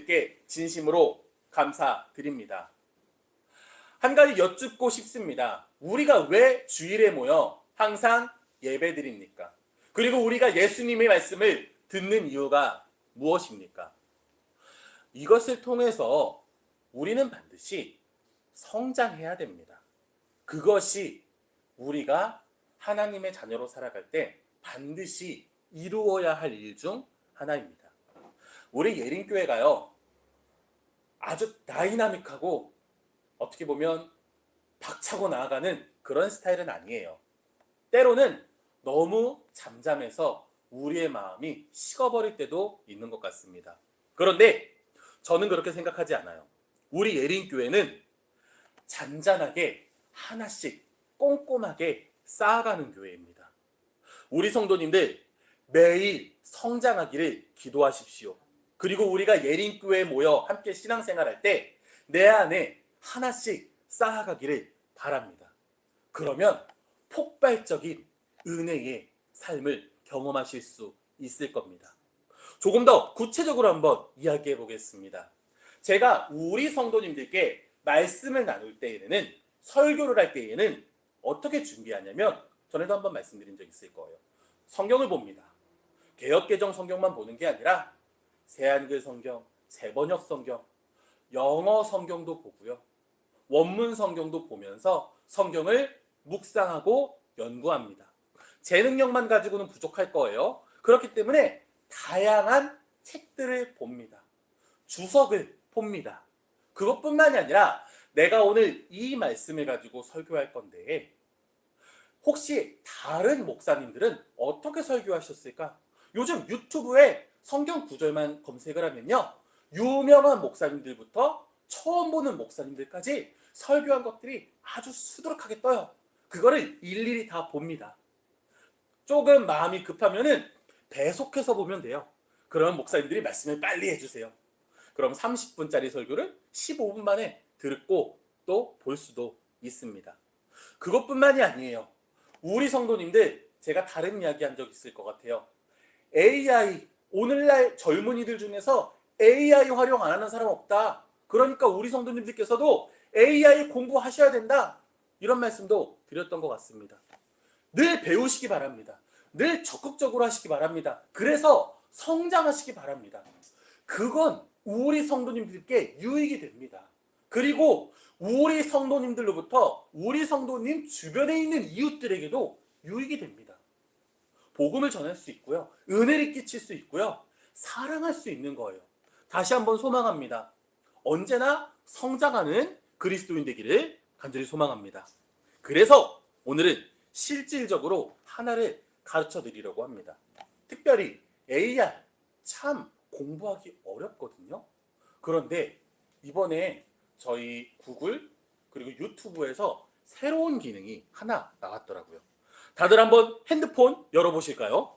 성도님들께 진심으로 감사드립니다. 한 가지 여쭙고 싶습니다. 우리가 왜 주일에 모여 항상 예배드립니까? 그리고 우리가 예수님의 말씀을 듣는 이유가 무엇입니까? 이것을 통해서 우리는 반드시 성장해야 됩니다. 그것이 우리가 하나님의 자녀로 살아갈 때 반드시 이루어야 할 일 중 하나입니다. 우리 예린교회가요, 아주 다이나믹하고 어떻게 보면 박차고 나아가는 그런 스타일은 아니에요. 때로는 너무 잠잠해서 우리의 마음이 식어버릴 때도 있는 것 같습니다. 그런데 저는 그렇게 생각하지 않아요. 우리 예린교회는 잔잔하게 하나씩 꼼꼼하게 쌓아가는 교회입니다. 우리 성도님들 매일 성장하기를 기도하십시오. 그리고 우리가 예린교회에 모여 함께 신앙생활할 때 내 안에 하나씩 쌓아가기를 바랍니다. 그러면 폭발적인 은혜의 삶을 경험하실 수 있을 겁니다. 조금 더 구체적으로 한번 이야기해 보겠습니다. 제가 우리 성도님들께 말씀을 나눌 때에는, 설교를 할 때에는 어떻게 준비하냐면, 전에도 한번 말씀드린 적 있을 거예요. 성경을 봅니다. 개역개정 성경만 보는 게 아니라 새한글 성경, 새번역 성경, 영어 성경도 보고요. 원문 성경도 보면서 성경을 묵상하고 연구합니다. 제 능력만 가지고는 부족할 거예요. 그렇기 때문에 다양한 책들을 봅니다. 주석을 봅니다. 그것뿐만이 아니라 내가 오늘 이 말씀을 가지고 설교할 건데, 혹시 다른 목사님들은 어떻게 설교하셨을까? 요즘 유튜브에 성경 구절만 검색을 하면요, 유명한 목사님들부터 처음 보는 목사님들까지 설교한 것들이 아주 수두룩하게 떠요. 그거를 일일이 다 봅니다. 조금 마음이 급하면은 배속해서 보면 돼요. 그러면 목사님들이 말씀을 빨리 해주세요. 그럼 30분짜리 설교를 15분 만에 듣고 또 볼 수도 있습니다. 그것뿐만이 아니에요. 우리 성도님들, 제가 다른 이야기 한 적 있을 것 같아요. AI, 오늘날 젊은이들 중에서 AI 활용 안 하는 사람 없다. 그러니까 우리 성도님들께서도 AI 공부하셔야 된다. 이런 말씀도 드렸던 것 같습니다. 늘 배우시기 바랍니다. 늘 적극적으로 하시기 바랍니다. 그래서 성장하시기 바랍니다. 그건 우리 성도님들께 유익이 됩니다. 그리고 우리 성도님들로부터 우리 성도님 주변에 있는 이웃들에게도 유익이 됩니다. 복음을 전할 수 있고요. 은혜를 끼칠 수 있고요. 사랑할 수 있는 거예요. 다시 한번 소망합니다. 언제나 성장하는 그리스도인 되기를 간절히 소망합니다. 그래서 오늘은 실질적으로 하나를 가르쳐 드리려고 합니다. 특별히 AI 참 공부하기 어렵거든요. 그런데 이번에 저희 구글 그리고 유튜브에서 새로운 기능이 하나 나왔더라고요. 다들 한번 핸드폰 열어보실까요?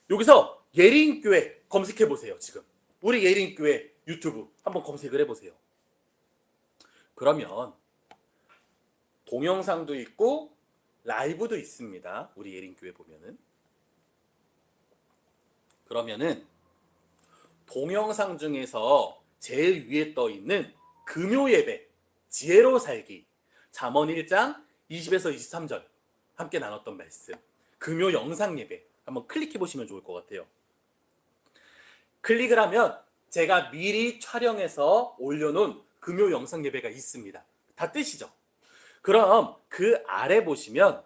여기서 예린교회 검색해 보세요. 지금 우리 예린교회 유튜브 한번 검색을 해보세요. 그러면 동영상도 있고 라이브도 있습니다. 우리 예린교회 보면은. 그러면은 동영상 중에서 제일 위에 떠 있는 금요예배, 지혜로 살기, 잠언 1장 20에서 23절 함께 나눴던 말씀, 금요 영상 예배 한번 클릭해 보시면 좋을 것 같아요. 클릭을 하면 제가 미리 촬영해서 올려놓은 금요 영상 예배가 있습니다. 다 뜨시죠? 그럼 그 아래 보시면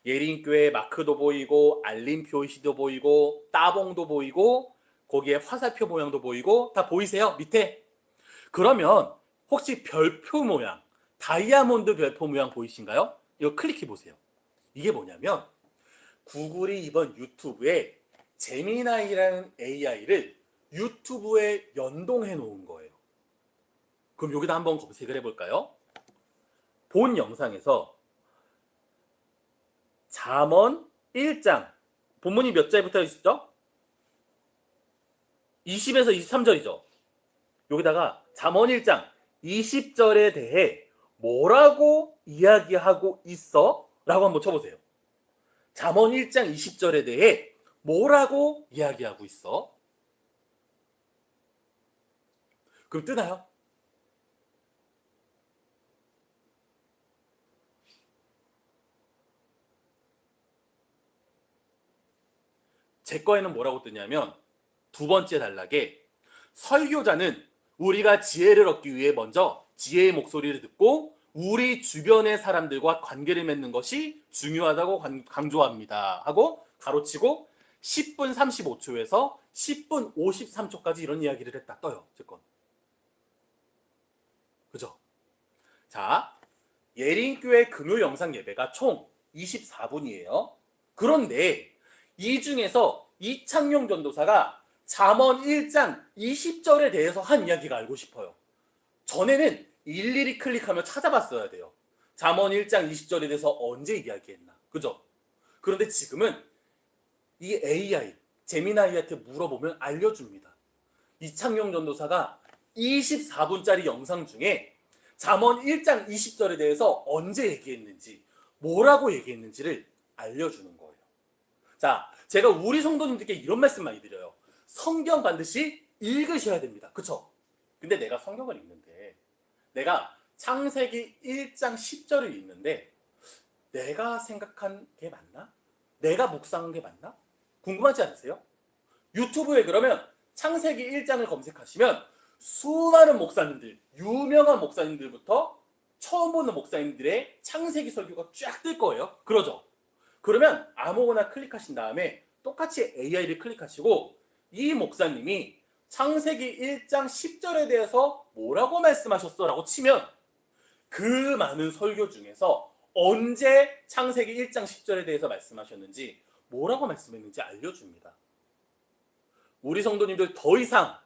예린교회 마크도 보이고 알림 표시도 보이고 따봉도 보이고 거기에 화살표 모양도 보이고 다 보이세요? 밑에. 그러면 혹시 별표 모양, 다이아몬드 별표 모양 보이신가요? 이거 클릭해 보세요. 이게 뭐냐면 구글이 이번 유튜브에 제미나이라는 AI를 유튜브에 연동해 놓은 거예요. 그럼 여기다 한번 검색을 해볼까요? 본 영상에서 잠언 1장, 본문이 몇 절부터 있었죠? 20에서 23절이죠. 여기다가 잠언 1장 20절에 대해 뭐라고 이야기하고 있어? 라고 한번 쳐보세요. 잠언 1장 20절에 대해 뭐라고 이야기하고 있어? 그럼 뜨나요? 제 거에는 뭐라고 뜨냐면 두 번째 단락에 설교자는 우리가 지혜를 얻기 위해 먼저 지혜의 목소리를 듣고 우리 주변의 사람들과 관계를 맺는 것이 중요하다고 강조합니다 하고 가로치고 10분 35초에서 10분 53초까지 이런 이야기를 했다 떠요. 제 건. 그죠? 자, 예린교회 금요 영상 예배가 총 24분이에요. 그런데 이 중에서 이창용 전도사가 잠언 1장 20절에 대해서 한 이야기가 알고 싶어요. 전에는 일일이 클릭하며 찾아봤어야 돼요. 잠언 1장 20절에 대해서 언제 이야기했나. 그죠? 그런데 지금은 이 AI, 제미나이한테 물어보면 알려줍니다. 이창용 전도사가 24분짜리 영상 중에 잠언 1장 20절에 대해서 언제 얘기했는지, 뭐라고 얘기했는지를 알려주는 거예요. 자, 제가 우리 성도님들께 이런 말씀 많이 드려요. 성경 반드시 읽으셔야 됩니다. 그쵸? 근데 내가 성경을 읽는데, 내가 창세기 1장 10절을 읽는데, 내가 생각한 게 맞나? 내가 묵상한 게 맞나? 궁금하지 않으세요? 유튜브에 그러면 창세기 1장을 검색하시면 수많은 목사님들, 유명한 목사님들부터 처음 보는 목사님들의 창세기 설교가 쫙 뜰 거예요. 그러죠? 그러면 아무거나 클릭하신 다음에 똑같이 AI를 클릭하시고 이 목사님이 창세기 1장 10절에 대해서 뭐라고 말씀하셨어? 라고 치면 그 많은 설교 중에서 언제 창세기 1장 10절에 대해서 말씀하셨는지, 뭐라고 말씀했는지 알려줍니다. 우리 성도님들 더 이상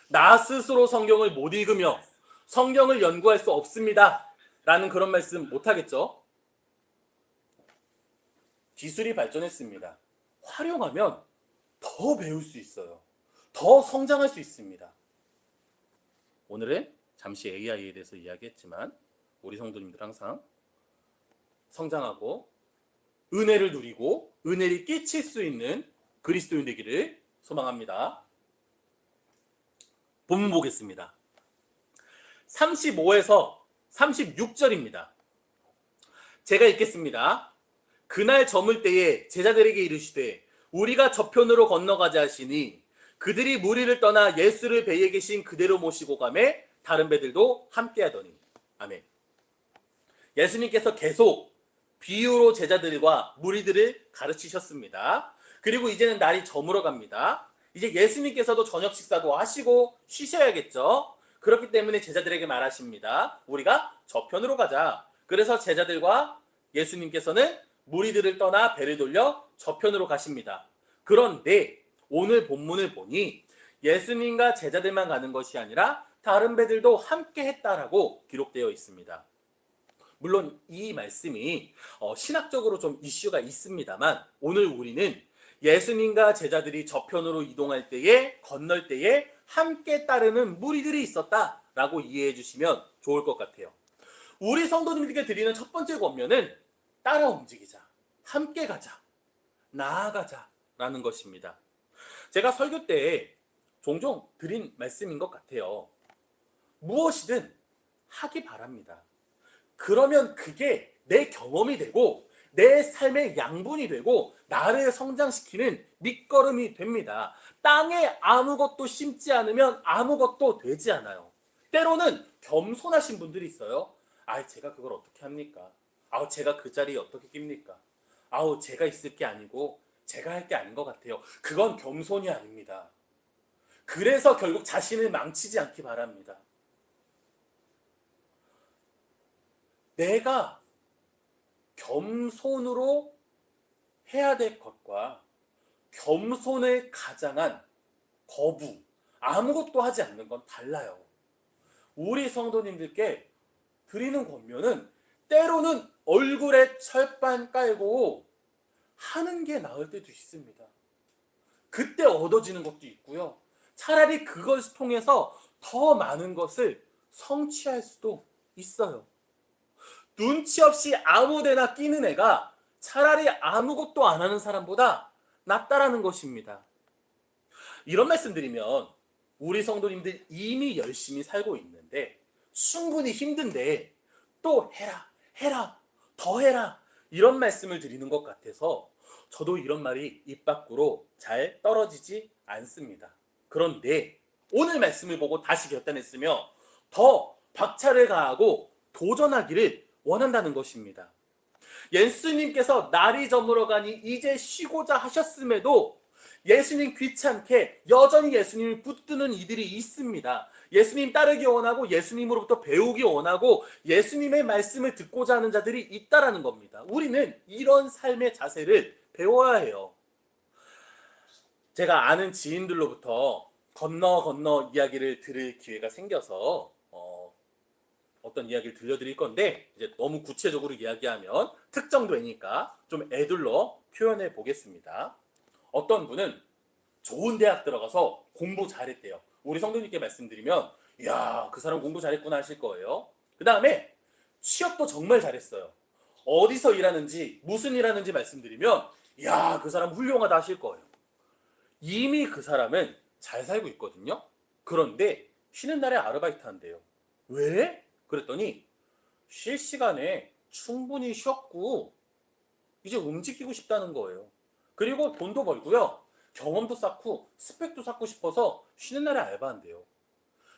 나 스스로 성경을 못 읽으며 성경을 연구할 수 없습니다 라는 그런 말씀 못하겠죠? 기술이 발전했습니다. 활용하면 더 배울 수 있어요. 더 성장할 수 있습니다. 오늘은 잠시 AI에 대해서 이야기했지만 우리 성도님들 항상 성장하고 은혜를 누리고 은혜를 끼칠 수 있는 그리스도인 되기를 소망합니다. 본문 보겠습니다. 35에서 36절입니다. 제가 읽겠습니다. 그날 저물 때에 제자들에게 이르시되 우리가 저편으로 건너가자 하시니 그들이 무리를 떠나 예수를 배에 계신 그대로 모시고 가매 다른 배들도 함께하더니. 아멘. 예수님께서 계속 비유로 제자들과 무리들을 가르치셨습니다. 그리고 이제는 날이 저물어 갑니다. 이제 예수님께서도 저녁 식사도 하시고 쉬셔야겠죠. 그렇기 때문에 제자들에게 말하십니다. 우리가 저편으로 가자. 그래서 제자들과 예수님께서는 무리들을 떠나 배를 돌려 저편으로 가십니다. 그런데 오늘 본문을 보니 예수님과 제자들만 가는 것이 아니라 다른 배들도 함께 했다라고 기록되어 있습니다. 물론 이 말씀이 신학적으로 좀 이슈가 있습니다만 오늘 우리는 예수님과 제자들이 저편으로 이동할 때에, 건널 때에 함께 따르는 무리들이 있었다라고 이해해 주시면 좋을 것 같아요. 우리 성도님들께 드리는 첫 번째 권면은 따라 움직이자, 함께 가자, 나아가자 라는 것입니다. 제가 설교 때 종종 드린 말씀인 것 같아요. 무엇이든 하기 바랍니다. 그러면 그게 내 경험이 되고 내 삶의 양분이 되고 나를 성장시키는 밑거름이 됩니다. 땅에 아무것도 심지 않으면 아무것도 되지 않아요. 때로는 겸손하신 분들이 있어요. 제가 그걸 어떻게 합니까? 제가 그 자리에 어떻게 낍니까? 제가 있을 게 아니고 제가 할 게 아닌 것 같아요. 그건 겸손이 아닙니다. 그래서 결국 자신을 망치지 않기 바랍니다. 내가 겸손으로 해야 될 것과 겸손을 가장한 거부, 아무것도 하지 않는 건 달라요. 우리 성도님들께 드리는 권면은 때로는 얼굴에 철판 깔고 하는 게 나을 때도 있습니다. 그때 얻어지는 것도 있고요. 차라리 그것을 통해서 더 많은 것을 성취할 수도 있어요. 눈치 없이 아무데나 끼는 애가 차라리 아무것도 안 하는 사람보다 낫다라는 것입니다. 이런 말씀 드리면 우리 성도님들 이미 열심히 살고 있는데 충분히 힘든데 또 해라, 더 해라 이런 말씀을 드리는 것 같아서 저도 이런 말이 입 밖으로 잘 떨어지지 않습니다. 그런데 오늘 말씀을 보고 다시 결단했으며 더 박차를 가하고 도전하기를 원한다는 것입니다. 예수님께서 날이 저물어가니 이제 쉬고자 하셨음에도 예수님 귀찮게 여전히 예수님을 붙드는 이들이 있습니다. 예수님 따르기 원하고 예수님으로부터 배우기 원하고 예수님의 말씀을 듣고자 하는 자들이 있다라는 겁니다. 우리는 이런 삶의 자세를 배워야 해요. 제가 아는 지인들로부터 건너 이야기를 들을 기회가 생겨서 어떤 이야기를 들려드릴 건데 이제 너무 구체적으로 이야기하면 특정되니까 좀 애들로 표현해 보겠습니다. 어떤 분은 좋은 대학 들어가서 공부 잘했대요. 우리 성도님께 말씀드리면 이야 그 사람 공부 잘했구나 하실 거예요. 그 다음에 취업도 정말 잘했어요. 어디서 일하는지 무슨 일하는지 말씀드리면 이야 그 사람 훌륭하다 하실 거예요. 이미 그 사람은 잘 살고 있거든요. 그런데 쉬는 날에 아르바이트 한대요. 왜? 그랬더니 쉴 시간에 충분히 쉬었고 이제 움직이고 싶다는 거예요. 그리고 돈도 벌고요. 경험도 쌓고 스펙도 쌓고 싶어서 쉬는 날에 알바한대요.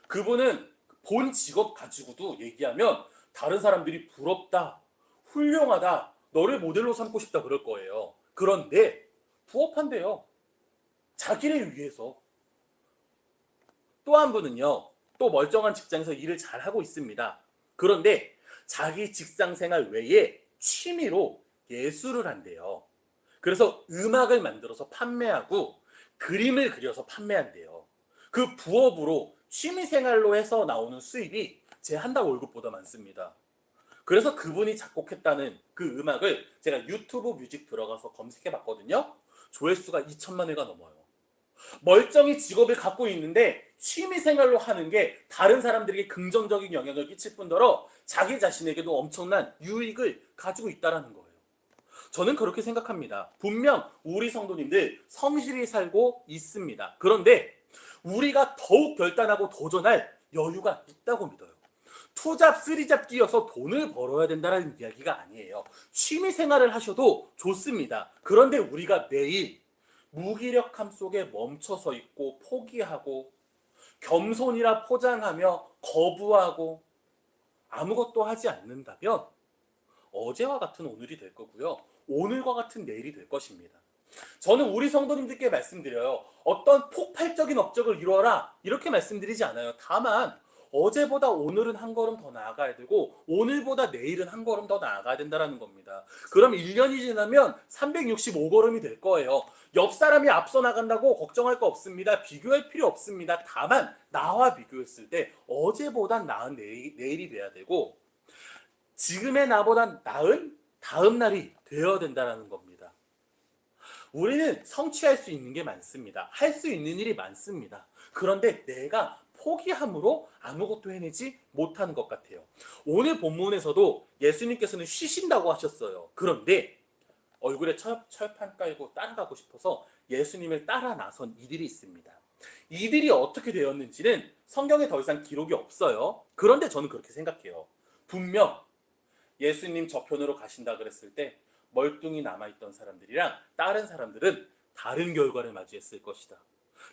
그분은 본 직업 가지고도 얘기하면 다른 사람들이 부럽다, 훌륭하다, 너를 모델로 삼고 싶다 그럴 거예요. 그런데 부업한대요. 자기를 위해서. 또 한 분은요. 또 멀쩡한 직장에서 일을 잘하고 있습니다. 그런데 자기 직장 생활 외에 취미로 예술을 한대요. 그래서 음악을 만들어서 판매하고 그림을 그려서 판매한대요. 그 부업으로 취미생활로 해서 나오는 수입이 제 한 달 월급보다 많습니다. 그래서 그분이 작곡했다는 그 음악을 제가 유튜브 뮤직 들어가서 검색해 봤거든요. 조회수가 2천만 회가 넘어요. 멀쩡히 직업을 갖고 있는데 취미생활로 하는 게 다른 사람들에게 긍정적인 영향을 끼칠 뿐더러 자기 자신에게도 엄청난 유익을 가지고 있다는 거예요. 저는 그렇게 생각합니다. 분명 우리 성도님들 성실히 살고 있습니다. 그런데 우리가 더욱 결단하고 도전할 여유가 있다고 믿어요. 투잡, 쓰리잡 끼어서 돈을 벌어야 된다는 이야기가 아니에요. 취미생활을 하셔도 좋습니다. 그런데 우리가 매일 무기력함 속에 멈춰서 있고 포기하고 겸손이라 포장하며 거부하고 아무것도 하지 않는다면 어제와 같은 오늘이 될 거고요. 오늘과 같은 내일이 될 것입니다. 저는 우리 성도님들께 말씀드려요. 어떤 폭발적인 업적을 이루어라 이렇게 말씀드리지 않아요. 다만 어제보다 오늘은 한 걸음 더 나아가야 되고 오늘보다 내일은 한 걸음 더 나아가야 된다는 겁니다. 그럼 1년이 지나면 365걸음이 될 거예요. 옆 사람이 앞서 나간다고 걱정할 거 없습니다. 비교할 필요 없습니다. 다만 나와 비교했을 때 어제보단 나은 내일이 돼야 되고 지금의 나보다 나은 다음 날이 되어야 된다는 겁니다. 우리는 성취할 수 있는 게 많습니다. 할 수 있는 일이 많습니다. 그런데 내가 포기함으로 아무것도 해내지 못하는 것 같아요. 오늘 본문에서도 예수님께서는 쉬신다고 하셨어요. 그런데 얼굴에 철판 깔고 따라가고 싶어서 예수님을 따라 나선 이들이 있습니다. 이들이 어떻게 되었는지는 성경에 더 이상 기록이 없어요. 그런데 저는 그렇게 생각해요. 분명 예수님 저편으로 가신다 그랬을 때 멀뚱히 남아있던 사람들이랑 다른 사람들은 다른 결과를 맞이했을 것이다.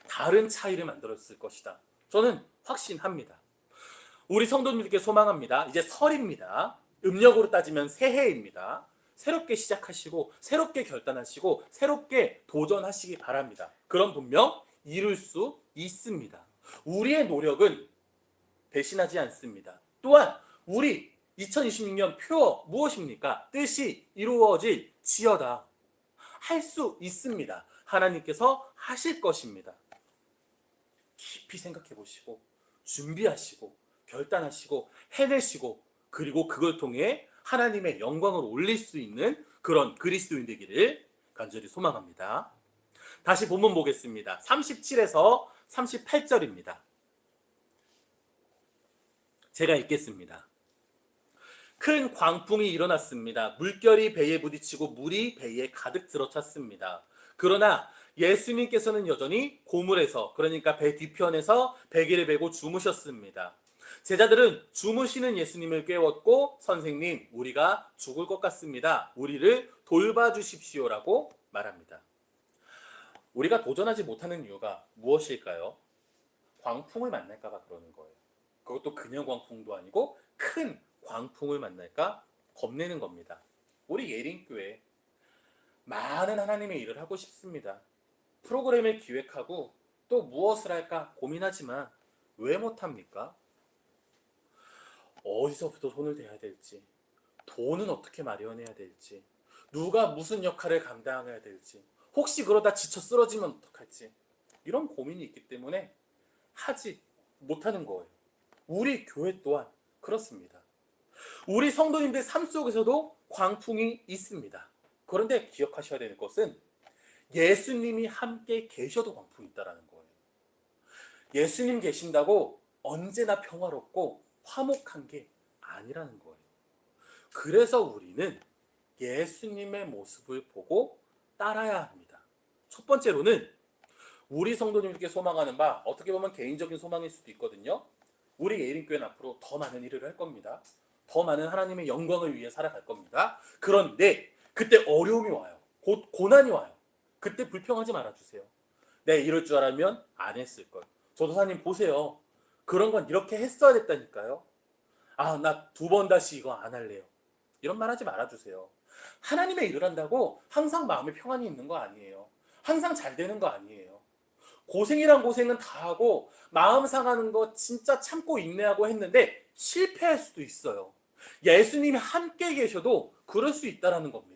다른 차이를 만들었을 것이다. 저는 확신합니다. 우리 성도님들께 소망합니다. 이제 설입니다. 음력으로 따지면 새해입니다. 새롭게 시작하시고 새롭게 결단하시고 새롭게 도전하시기 바랍니다. 그럼 분명 이룰 수 있습니다. 우리의 노력은 배신하지 않습니다. 또한 우리 2026년 표 무엇입니까? 뜻이 이루어질 지어다. 할 수 있습니다. 하나님께서 하실 것입니다. 깊이 생각해 보시고 준비하시고 결단하시고 해내시고 그리고 그걸 통해 하나님의 영광을 올릴 수 있는 그런 그리스도인 되기를 간절히 소망합니다. 다시 본문 보겠습니다. 37에서 38절입니다. 제가 읽겠습니다. 큰 광풍이 일어났습니다. 물결이 배에 부딪히고 물이 배에 가득 들어찼습니다. 그러나 예수님께서는 여전히 고물에서, 그러니까 배 뒤편에서 베개를 베고 주무셨습니다. 제자들은 주무시는 예수님을 깨웠고, 선생님, 우리가 죽을 것 같습니다. 우리를 돌봐주십시오라고 말합니다. 우리가 도전하지 못하는 이유가 무엇일까요? 광풍을 만날까 봐 그러는 거예요. 그것도 그냥 광풍도 아니고 큰 광풍을 만날까 겁내는 겁니다. 우리 예린교회 많은 하나님의 일을 하고 싶습니다. 프로그램을 기획하고 또 무엇을 할까 고민하지만 왜 못합니까? 어디서부터 손을 대야 될지, 돈은 어떻게 마련해야 될지, 누가 무슨 역할을 감당해야 될지, 혹시 그러다 지쳐 쓰러지면 어떡할지, 이런 고민이 있기 때문에 하지 못하는 거예요. 우리 교회 또한 그렇습니다. 우리 성도님들 삶 속에서도 광풍이 있습니다. 그런데 기억하셔야 되는 것은 예수님이 함께 계셔도 광풍이 있다는 거예요. 예수님 계신다고 언제나 평화롭고 화목한 게 아니라는 거예요. 그래서 우리는 예수님의 모습을 보고 따라야 합니다. 첫 번째로는 우리 성도님께 소망하는 바, 어떻게 보면 개인적인 소망일 수도 있거든요. 우리 예린교회는 앞으로 더 많은 일을 할 겁니다. 더 많은 하나님의 영광을 위해 살아갈 겁니다. 그런데 그때 어려움이 와요. 곧 고난이 와요. 그때 불평하지 말아주세요. 내 이럴 줄 알았으면 안 했을걸. 조도사님 보세요. 그런 건 이렇게 했어야 됐다니까요. 아, 나 2번 다시 이거 안 할래요. 이런 말 하지 말아주세요. 하나님의 일을 한다고 항상 마음에 평안이 있는 거 아니에요. 항상 잘 되는 거 아니에요. 고생이란 고생은 다 하고 마음 상하는 거 진짜 참고 인내하고 했는데 실패할 수도 있어요. 예수님이 함께 계셔도 그럴 수 있다는 겁니다.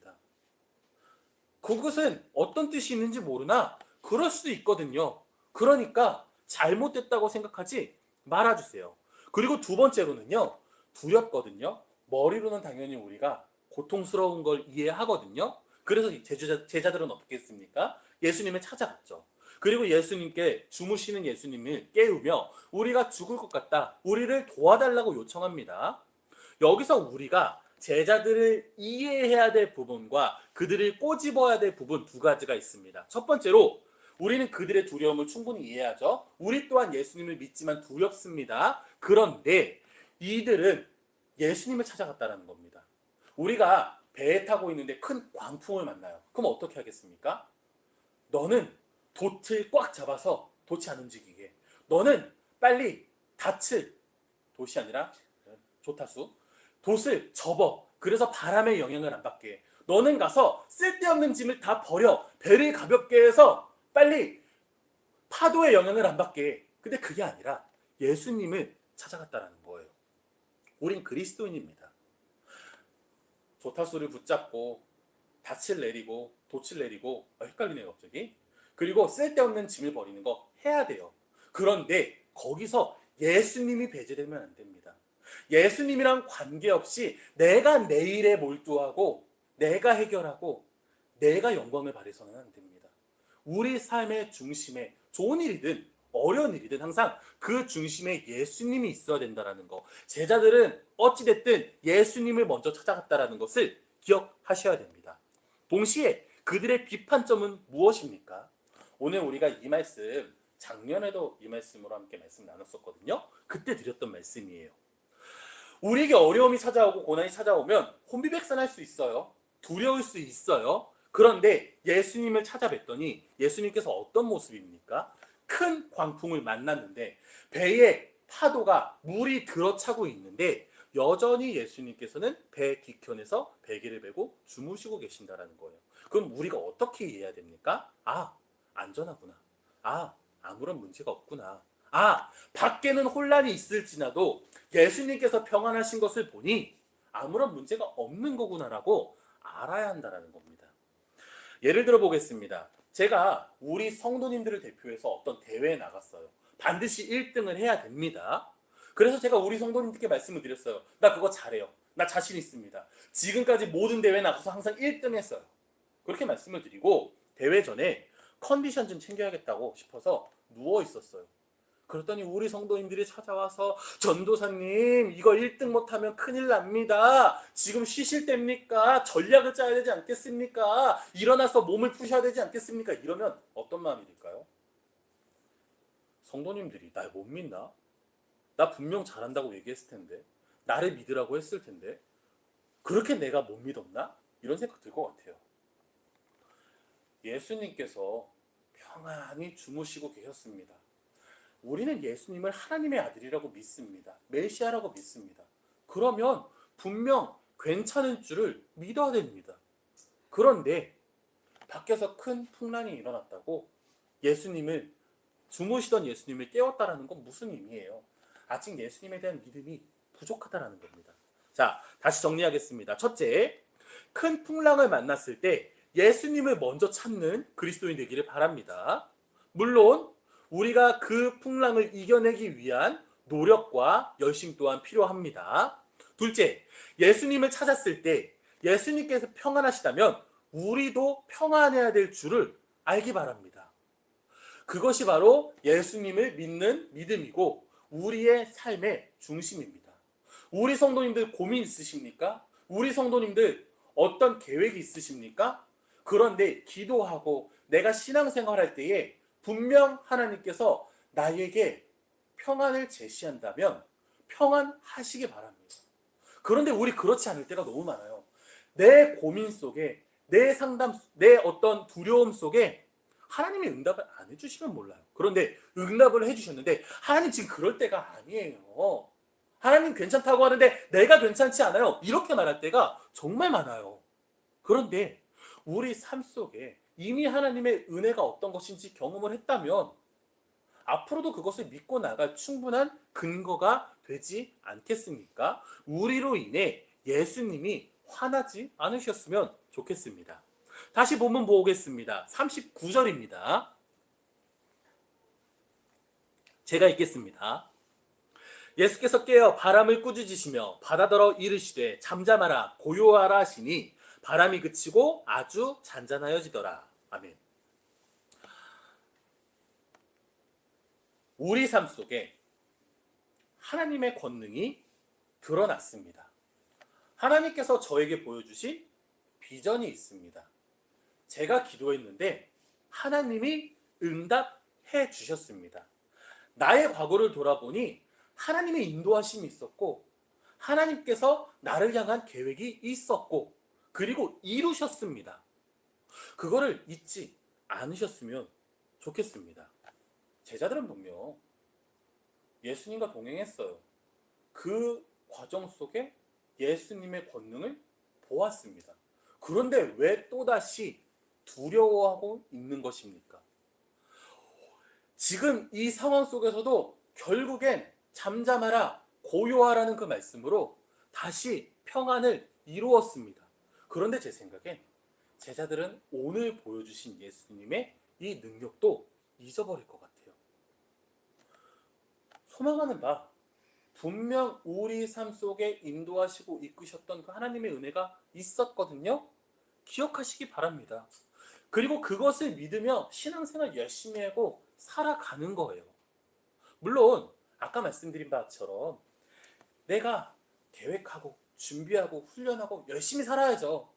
그것은 어떤 뜻이 있는지 모르나 그럴 수도 있거든요. 그러니까 잘못됐다고 생각하지 말아주세요. 그리고 두 번째로는요, 두렵거든요. 머리로는 당연히 우리가 고통스러운 걸 이해하거든요. 그래서 제자들은 어떻게 했습니까? 예수님을 찾아갔죠. 그리고 예수님께, 주무시는 예수님을 깨우며 우리가 죽을 것 같다, 우리를 도와달라고 요청합니다. 여기서 우리가 제자들을 이해해야 될 부분과 그들을 꼬집어야 될 부분 두 가지가 있습니다. 첫 번째로 우리는 그들의 두려움을 충분히 이해하죠. 우리 또한 예수님을 믿지만 두렵습니다. 그런데 이들은 예수님을 찾아갔다는 겁니다. 우리가 배에 타고 있는데 큰 광풍을 만나요. 그럼 어떻게 하겠습니까? 너는 돛을 꽉 잡아서 돛이 안 움직이게. 너는 빨리 돛이 아니라 조타수. 돛을 접어. 그래서 바람의 영향을 안 받게. 너는 가서 쓸데없는 짐을 다 버려. 배를 가볍게 해서 빨리 파도의 영향을 안 받게. 근데 그게 아니라 예수님을 찾아갔다라는 거예요. 우린 그리스도인입니다. 조타수를 붙잡고 닻을 내리고 돛을 내리고, 헷갈리네요 갑자기. 그리고 쓸데없는 짐을 버리는 거 해야 돼요. 그런데 거기서 예수님이 배제되면 안 됩니다. 예수님이랑 관계없이 내가 내 일에 몰두하고 내가 해결하고 내가 영광을 발휘해서는 안 됩니다. 우리 삶의 중심에 좋은 일이든 어려운 일이든 항상 그 중심에 예수님이 있어야 된다는 거. 제자들은 어찌됐든 예수님을 먼저 찾아갔다는 것을 기억하셔야 됩니다. 동시에 그들의 비판점은 무엇입니까? 오늘 우리가 이 말씀, 작년에도 이 말씀으로 함께 말씀 나눴었거든요. 그때 드렸던 말씀이에요. 우리에게 어려움이 찾아오고 고난이 찾아오면 혼비백산할 수 있어요. 두려울 수 있어요. 그런데 예수님을 찾아뵀더니 예수님께서 어떤 모습입니까? 큰 광풍을 만났는데 배에 파도가, 물이 들어차고 있는데 여전히 예수님께서는 배 뒤편에서 베개를 베고 주무시고 계신다는 거예요. 그럼 우리가 어떻게 이해해야 됩니까? 아, 안전하구나. 아, 아무런 문제가 없구나. 아, 밖에는 혼란이 있을지라도 예수님께서 평안하신 것을 보니 아무런 문제가 없는 거구나라고 알아야 한다는 겁니다. 예를 들어 보겠습니다. 제가 우리 성도님들을 대표해서 어떤 대회에 나갔어요. 반드시 1등을 해야 됩니다. 그래서 제가 우리 성도님들께 말씀을 드렸어요. 나 그거 잘해요. 나 자신 있습니다. 지금까지 모든 대회에 나가서 항상 1등 했어요. 그렇게 말씀을 드리고 대회 전에 컨디션 좀 챙겨야겠다고 싶어서 누워 있었어요. 그랬더니 우리 성도님들이 찾아와서 전도사님 이거 1등 못하면 큰일 납니다. 지금 쉬실 때입니까? 전략을 짜야 되지 않겠습니까? 일어나서 몸을 푸셔야 되지 않겠습니까? 이러면 어떤 마음이 들까요? 성도님들이 날 못 믿나? 나 분명 잘한다고 얘기했을 텐데, 나를 믿으라고 했을 텐데 그렇게 내가 못 믿었나? 이런 생각 들 것 같아요. 예수님께서 평안히 주무시고 계셨습니다. 우리는 예수님을 하나님의 아들이라고 믿습니다. 메시아라고 믿습니다. 그러면 분명 괜찮은 줄을 믿어야 됩니다. 그런데 밖에서 큰 풍랑이 일어났다고 예수님을, 주무시던 예수님을 깨웠다라는 건 무슨 의미예요? 아직 예수님에 대한 믿음이 부족하다라는 겁니다. 자, 다시 정리하겠습니다. 첫째, 큰 풍랑을 만났을 때 예수님을 먼저 찾는 그리스도인 되기를 바랍니다. 물론 우리가 그 풍랑을 이겨내기 위한 노력과 열심 또한 필요합니다. 둘째, 예수님을 찾았을 때 예수님께서 평안하시다면 우리도 평안해야 될 줄을 알기 바랍니다. 그것이 바로 예수님을 믿는 믿음이고 우리의 삶의 중심입니다. 우리 성도님들 고민 있으십니까? 우리 성도님들 어떤 계획이 있으십니까? 그런데 기도하고 내가 신앙생활할 때에 분명 하나님께서 나에게 평안을 제시한다면 평안하시기 바랍니다. 그런데 우리 그렇지 않을 때가 너무 많아요. 내 고민 속에, 내 상담, 내 어떤 두려움 속에 하나님이 응답을 안 해주시면 몰라요. 그런데 응답을 해주셨는데 하나님 지금 그럴 때가 아니에요. 하나님 괜찮다고 하는데 내가 괜찮지 않아요. 이렇게 말할 때가 정말 많아요. 그런데 우리 삶 속에 이미 하나님의 은혜가 어떤 것인지 경험을 했다면 앞으로도 그것을 믿고 나갈 충분한 근거가 되지 않겠습니까? 우리로 인해 예수님이 화나지 않으셨으면 좋겠습니다. 다시 본문 보겠습니다. 39절입니다. 제가 읽겠습니다. 예수께서 깨어 바람을 꾸짖으시며 바다더러 이르시되 잠잠하라 고요하라 하시니 바람이 그치고 아주 잔잔하여지더라. 아멘. 우리 삶 속에 하나님의 권능이 드러났습니다. 하나님께서 저에게 보여주신 비전이 있습니다. 제가 기도했는데 하나님이 응답해 주셨습니다. 나의 과거를 돌아보니 하나님의 인도하심이 있었고 하나님께서 나를 향한 계획이 있었고 그리고 이루셨습니다. 그거를 잊지 않으셨으면 좋겠습니다. 제자들은 분명 예수님과 동행했어요. 그 과정 속에 예수님의 권능을 보았습니다. 그런데 왜 또다시 두려워하고 있는 것입니까? 지금 이 상황 속에서도 결국엔 잠잠하라, 고요하라는 그 말씀으로 다시 평안을 이루었습니다. 그런데 제 생각엔 제자들은 오늘 보여주신 예수님의 이 능력도 잊어버릴 것 같아요. 소망하는 바 분명 우리 삶 속에 인도하시고 이끄셨던 그 하나님의 은혜가 있었거든요. 기억하시기 바랍니다. 그리고 그것을 믿으며 신앙생활 열심히 하고 살아가는 거예요. 물론 아까 말씀드린 바처럼 내가 계획하고 준비하고 훈련하고 열심히 살아야죠.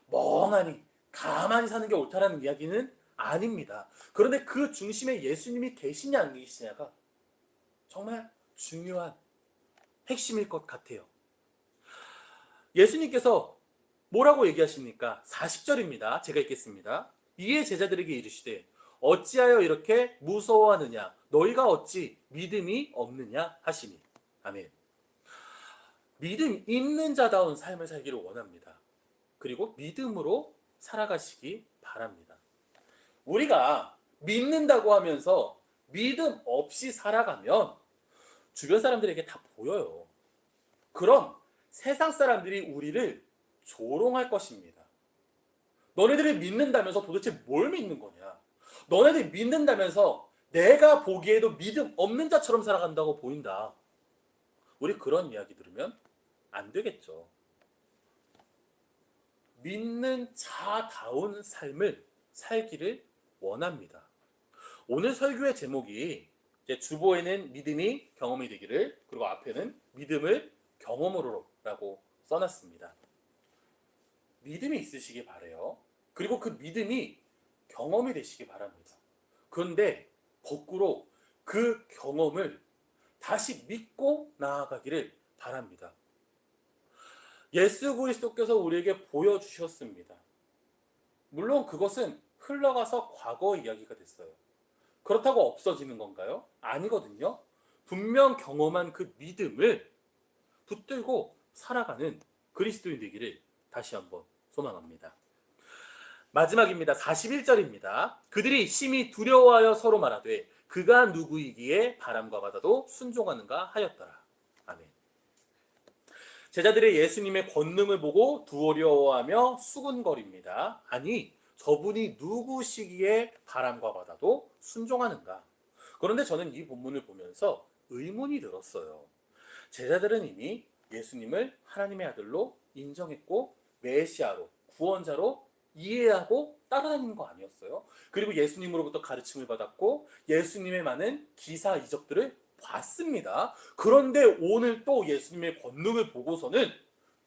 멍하니 가만히 사는 게 옳다라는 이야기는 아닙니다. 그런데 그 중심에 예수님이 계시냐 안 계시냐가 정말 중요한 핵심일 것 같아요. 예수님께서 뭐라고 얘기하십니까? 40절입니다. 제가 읽겠습니다. 이에 제자들에게 이르시되 어찌하여 이렇게 무서워하느냐? 너희가 어찌 믿음이 없느냐? 하시니. 아멘. 믿음 있는 자다운 삶을 살기를 원합니다. 그리고 믿음으로 살아가시기 바랍니다. 우리가 믿는다고 하면서 믿음 없이 살아가면 주변 사람들에게 다 보여요. 그럼 세상 사람들이 우리를 조롱할 것입니다. 너네들이 믿는다면서 도대체 뭘 믿는 거냐? 너네들이 믿는다면서 내가 보기에도 믿음 없는 자처럼 살아간다고 보인다. 우리 그런 이야기 들으면 안 되겠죠. 믿는 자다운 삶을 살기를 원합니다. 오늘 설교의 제목이 이제 주보에는 믿음이 경험이 되기를, 그리고 앞에는 믿음을 경험으로라고 써놨습니다. 믿음이 있으시기 바래요. 그리고 그 믿음이 경험이 되시기 바랍니다. 그런데 거꾸로 그 경험을 다시 믿고 나아가기를 바랍니다. 예수 그리스도께서 우리에게 보여주셨습니다. 물론 그것은 흘러가서 과거 이야기가 됐어요. 그렇다고 없어지는 건가요? 아니거든요. 분명 경험한 그 믿음을 붙들고 살아가는 그리스도인 되기를 다시 한번 소망합니다. 마지막입니다. 41절입니다. 그들이 심히 두려워하여 서로 말하되 그가 누구이기에 바람과 바다도 순종하는가 하였더라. 아멘. 제자들의 예수님의 권능을 보고 두려워하며 수군거립니다. 아니, 저분이 누구시기에 바람과 바다도 순종하는가? 그런데 저는 이 본문을 보면서 의문이 들었어요. 제자들은 이미 예수님을 하나님의 아들로 인정했고 메시아로, 구원자로 이해하고 따라다니는 거 아니었어요? 그리고 예수님으로부터 가르침을 받았고 예수님의 많은 기사 이적들을 봤습니다. 그런데 오늘 또 예수님의 권능을 보고서는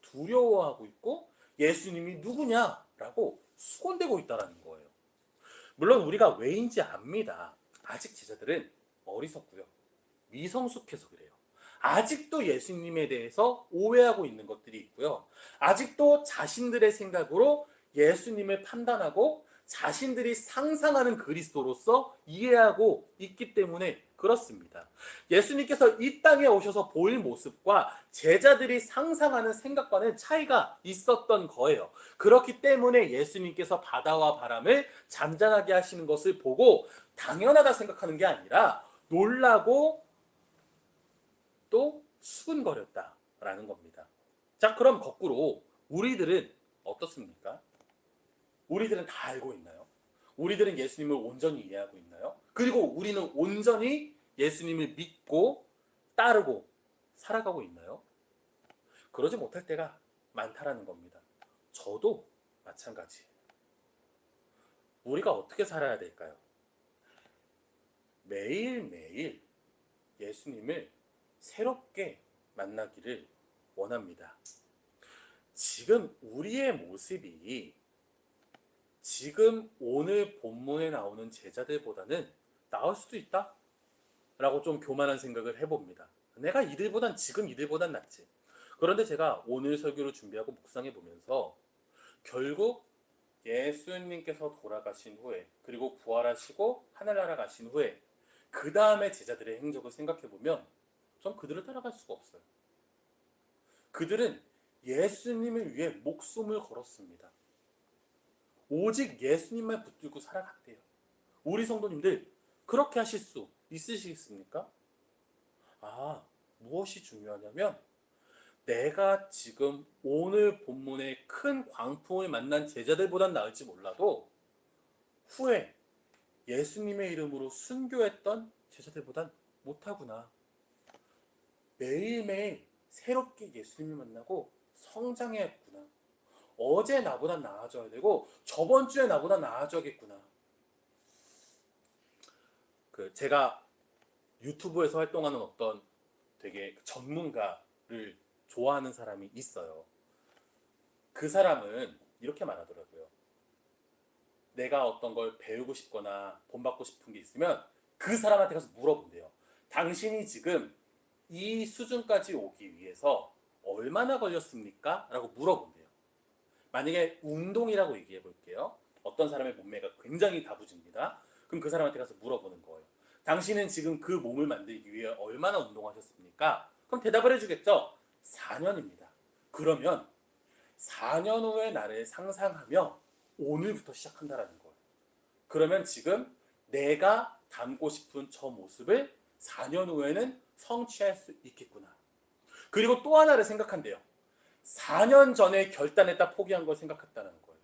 두려워하고 있고 예수님이 누구냐라고 수곤대고 있다는 거예요. 물론 우리가 왜인지 압니다. 아직 제자들은 어리석고요. 미성숙해서 그래요. 아직도 예수님에 대해서 오해하고 있는 것들이 있고요. 아직도 자신들의 생각으로 예수님을 판단하고 자신들이 상상하는 그리스도로서 이해하고 있기 때문에 그렇습니다. 예수님께서 이 땅에 오셔서 보일 모습과 제자들이 상상하는 생각과는 차이가 있었던 거예요. 그렇기 때문에 예수님께서 바다와 바람을 잠잠하게 하시는 것을 보고 당연하다 생각하는 게 아니라 놀라고 또 수군거렸다라는 겁니다. 자, 그럼 거꾸로 우리들은 어떻습니까? 우리들은 다 알고 있나요? 우리들은 예수님을 온전히 이해하고 있나요? 그리고 우리는 온전히 예수님을 믿고 따르고 살아가고 있나요? 그러지 못할 때가 많다라는 겁니다. 저도 마찬가지예요. 우리가 어떻게 살아야 될까요? 매일매일 예수님을 새롭게 만나기를 원합니다. 지금 우리의 모습이 지금 오늘 본문에 나오는 제자들보다는 나을 수도 있다? 라고 좀 교만한 생각을 해봅니다. 내가 이들보단 지금 이들보단 낫지. 그런데 제가 오늘 설교를 준비하고 묵상해 보면서 결국 예수님께서 돌아가신 후에 그리고 부활하시고 하늘나라 가신 후에 그 다음에 제자들의 행적을 생각해 보면 전 그들을 따라갈 수가 없어요. 그들은 예수님을 위해 목숨을 걸었습니다. 오직 예수님만 붙들고 살아갔대요. 우리 성도님들 그렇게 하실 수 있으시겠습니까? 무엇이 중요하냐면 내가 지금 오늘 본문에 큰 광풍을 만난 제자들보단 나을지 몰라도 후에 예수님의 이름으로 순교했던 제자들보단 못하구나. 매일매일 새롭게 예수님을 만나고 성장해야겠구나. 어제 나보다 나아져야 되고 저번 주에 나보다 나아져야겠구나. 제가 유튜브에서 활동하는 어떤 되게 전문가를 좋아하는 사람이 있어요. 그 사람은 이렇게 말하더라고요. 내가 어떤 걸 배우고 싶거나 본받고 싶은 게 있으면 그 사람한테 가서 물어본대요. 당신이 지금 이 수준까지 오기 위해서 얼마나 걸렸습니까? 라고 물어본대요. 만약에 운동이라고 얘기해 볼게요. 어떤 사람의 몸매가 굉장히 다부집니다. 그럼 그 사람한테 가서 물어보는 거예요. 당신은 지금 그 몸을 만들기 위해 얼마나 운동하셨습니까? 그럼 대답을 해주겠죠. 4년입니다. 그러면 4년 후의 나를 상상하며 오늘부터 시작한다라는 거예요. 그러면 지금 내가 담고 싶은 저 모습을 4년 후에는 성취할 수 있겠구나. 그리고 또 하나를 생각한대요. 4년 전에 결단했다 포기한 걸 생각했다는 거예요.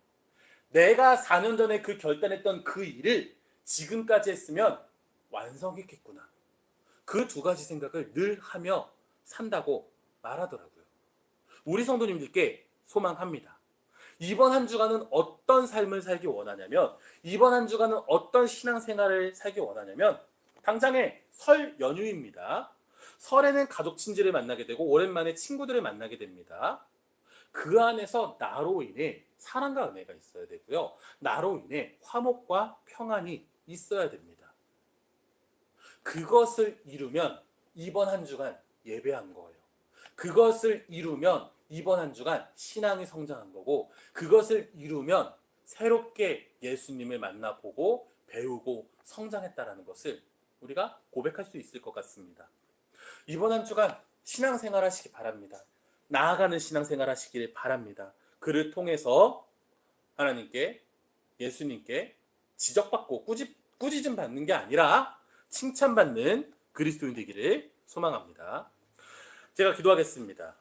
내가 4년 전에 그 결단했던 그 일을 지금까지 했으면 완성했겠구나. 그 두 가지 생각을 늘 하며 산다고 말하더라고요. 우리 성도님들께 소망합니다. 이번 한 주간은 어떤 삶을 살기 원하냐면, 이번 한 주간은 어떤 신앙생활을 살기 원하냐면 당장에 설 연휴입니다. 설에는 가족 친지를 만나게 되고 오랜만에 친구들을 만나게 됩니다. 그 안에서 나로 인해 사랑과 은혜가 있어야 되고요. 나로 인해 화목과 평안이 있어야 됩니다. 그것을 이루면 이번 한 주간 예배한 거예요. 그것을 이루면 이번 한 주간 신앙이 성장한 거고, 그것을 이루면 새롭게 예수님을 만나보고 배우고 성장했다라는 것을 우리가 고백할 수 있을 것 같습니다. 이번 한 주간 신앙생활 하시기 바랍니다. 나아가는 신앙생활 하시기를 바랍니다. 그를 통해서 하나님께, 예수님께 지적받고 꾸짖음 받는 게 아니라 칭찬받는 그리스도인 되기를 소망합니다. 제가 기도하겠습니다.